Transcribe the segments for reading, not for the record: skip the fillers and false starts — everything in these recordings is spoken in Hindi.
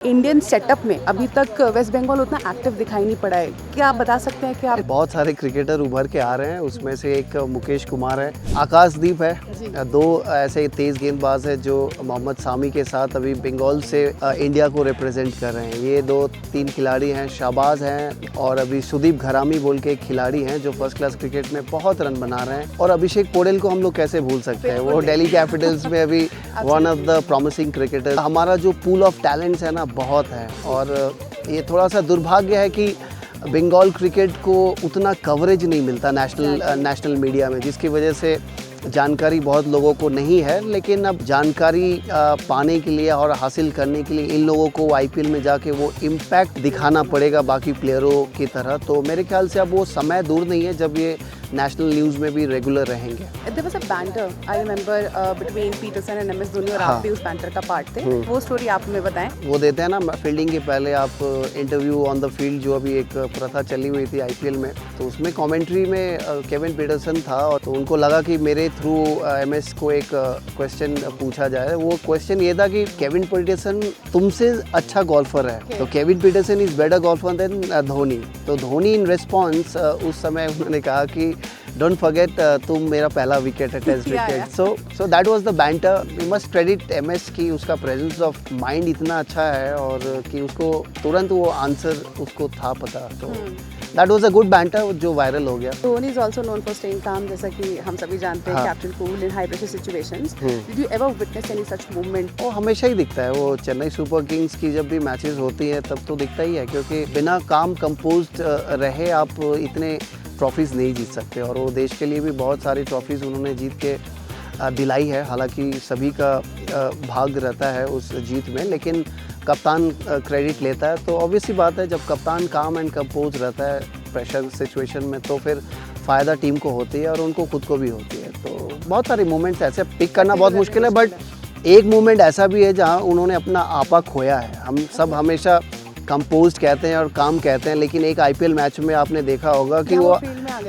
इंडियन सेटअप में अभी तक वेस्ट बंगाल उतना एक्टिव दिखाई नहीं पड़ा है। क्या आप बता सकते हैं कि आप बहुत सारे क्रिकेटर उभर के आ रहे हैं, उसमें से एक मुकेश कुमार है, आकाशदीप है, दो ऐसे तेज गेंदबाज है जो मोहम्मद सामी के साथ अभी बंगाल से इंडिया को रिप्रेजेंट कर रहे हैं। ये 2-3 खिलाड़ी हैं, शाहबाज हैं और अभी सुदीप घरामी बोल के एक खिलाड़ी हैं जो फर्स्ट क्लास क्रिकेट में बहुत रन बना रहे हैं। और अभिषेक पोडेल को हम लोग कैसे भूल सकते हैं, वो दिल्ली कैपिटल्स में अभी one of the promising cricketer. हमारा जो पूल ऑफ टैलेंट्स है ना बहुत है, और ये थोड़ा सा दुर्भाग्य है कि बंगाल क्रिकेट को उतना कवरेज नहीं मिलता नेशनल मीडिया में, जिसकी वजह से जानकारी बहुत लोगों को नहीं है। लेकिन अब जानकारी पाने के लिए और हासिल करने के लिए इन लोगों को आईपीएल में जाके वो इम्पैक्ट दिखाना पड़ेगा बाकी प्लेयरों की तरह। तो मेरे ख्याल से अब वो समय दूर नहीं है जब ये नेशनल न्यूज़ में भी रेगुलर रहेंगे। There was a banter, I remember, between Peterson and MS Dhoni और आप भी उस बैंटर का पार्ट थे। वो स्टोरी आप हमें बताएं। वो देते हैं ना फील्डिंग के पहले आप इंटरव्यू ऑन द फील्ड, जो अभी एक प्रथा चली हुई थी आईपीएल में, तो उसमें कमेंट्री में केविन पीटरसन था और तो उनको लगा कि मेरे थ्रू एमएस को एक क्वेश्चन पूछा जाए। वो क्वेश्चन ये था कि केविन पीटरसन तुमसे अच्छा गोल्फर है, तो Kevin Pietersen is better golfer than Dhoni. तो धोनी इन रिस्पॉन्स उस समय उन्होंने कहा कि डोंट फॉरगेट तुम मेरा पहला विकेट है test wicket. So that was the banter. We must credit MS की उसका प्रेजेंस ऑफ माइंड इतना अच्छा है और कि उसको तुरंत वो आंसर उसको था पता। तो that was a good banter जो वायरल हो गया। Dhoni is also known for staying काम, जैसा कि हम सभी जानते हैं, captain cool in high pressure situations. Did you ever witness any such movement? वो हमेशा ही दिखता है, वो चेन्नई सुपर किंग्स की जब भी मैचेस होती हैं तब तो दिखता ही है, क्योंकि बिना काम कंपोज्ड रहे आप इतने ट्रॉफीज़ नहीं जीत सकते। और वो देश के लिए भी बहुत सारी ट्रॉफीज़ उन्होंने जीत के दिलाई है। हालांकि सभी का भाग रहता है उस जीत में, लेकिन कप्तान क्रेडिट लेता है। तो ऑब्वियसली बात है, जब कप्तान काम एंड कंपोज रहता है प्रेशर सिचुएशन में, तो फिर फ़ायदा टीम को होती है और उनको खुद को भी होती है। तो बहुत सारे मोमेंट्स ऐसे पिक करना बहुत मुश्किल है, बट एक मोमेंट ऐसा भी है जहाँ उन्होंने अपना आपा खोया है। हम सब हमेशा कंपोज्ड कहते हैं और काम कहते हैं, लेकिन एक आईपीएल मैच में आपने देखा होगा कि वो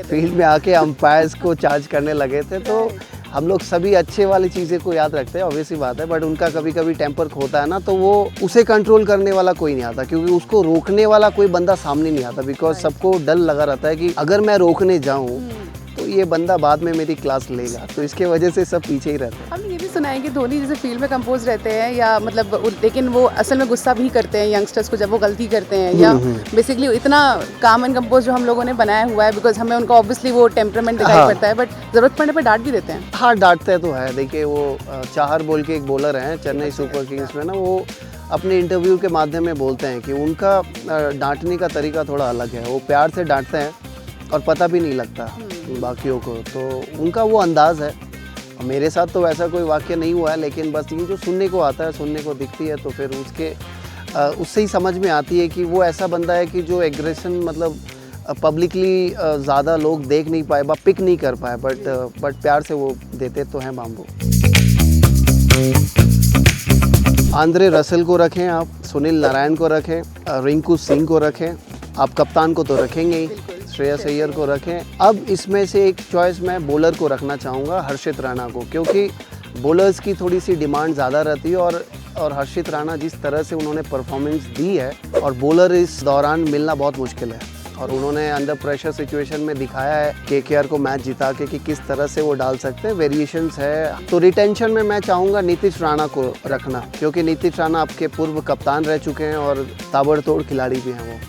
फील्ड में आके अंपायर्स को चार्ज करने लगे थे। तो हम लोग सभी अच्छे वाली चीज़ें को याद रखते हैं, ऑब्वियसली बात है, बट उनका कभी कभी टेम्पर खोता है ना, तो वो उसे कंट्रोल करने वाला कोई नहीं आता, क्योंकि उसको रोकने वाला कोई बंदा सामने नहीं आता। बिकॉज सबको डर लगा रहता है कि अगर मैं रोकने जाऊँ तो ये बंदा बाद में मेरी क्लास लेगा, तो इसके वजह से सब पीछे ही रहते हैं। हमने ये भी सुना है कि धोनी जैसे फील्ड में कंपोज रहते हैं या मतलब, लेकिन वो असल में गुस्सा भी करते हैं यंगस्टर्स को जब वो गलती करते हैं, या बेसिकली इतना काम एंड कंपोज जो हम लोगों ने बनाया हुआ है, बिकॉज हमें उनका ऑब्वियसली वो टेम्परामेंट दिखाई पड़ता है, बट जरूरत पड़ने पर डांट भी देते हैं। हाँ, डांटते तो है। देखिए, वो चाहर बोल के एक बॉलर हैं चेन्नई सुपर किंग्स में ना, वो अपने इंटरव्यू के माध्यम में बोलते हैं कि उनका डांटने का तरीका थोड़ा अलग है। वो प्यार से डांटते हैं और पता भी नहीं लगता बाकियों को, तो उनका वो अंदाज़ है। मेरे साथ तो वैसा कोई वाक्य नहीं हुआ है, लेकिन बस ये जो सुनने को आता है, सुनने को दिखती है, तो फिर उससे ही समझ में आती है कि वो ऐसा बंदा है कि जो एग्रेशन मतलब पब्लिकली ज़्यादा लोग देख नहीं पाए, पिक नहीं कर पाए, बट प्यार से वो देते तो हैं बाम्बू। आंद्रे रसेल को रखें आप, सुनील नारायण को रखें, रिंकू सिंह को रखें, आप कप्तान को तो रखेंगे ही, श्रेयस अय्यर को रखें। अब इसमें से एक चॉइस मैं बॉलर को रखना चाहूँगा, हर्षित राणा को, क्योंकि बॉलर्स की थोड़ी सी डिमांड ज़्यादा रहती है और हर्षित राणा जिस तरह से उन्होंने परफॉर्मेंस दी है, और बॉलर इस दौरान मिलना बहुत मुश्किल है, और उन्होंने अंडर प्रेशर सिचुएशन में दिखाया है केकेआर को मैच जिता के कि किस तरह से वो डाल सकते हैं, वेरिएशंस है। तो रिटेंशन में मैं चाहूँगा नीतीश राणा को रखना, क्योंकि नीतीश राणा आपके पूर्व कप्तान रह चुके हैं और ताबड़तोड़ खिलाड़ी भी हैं वो।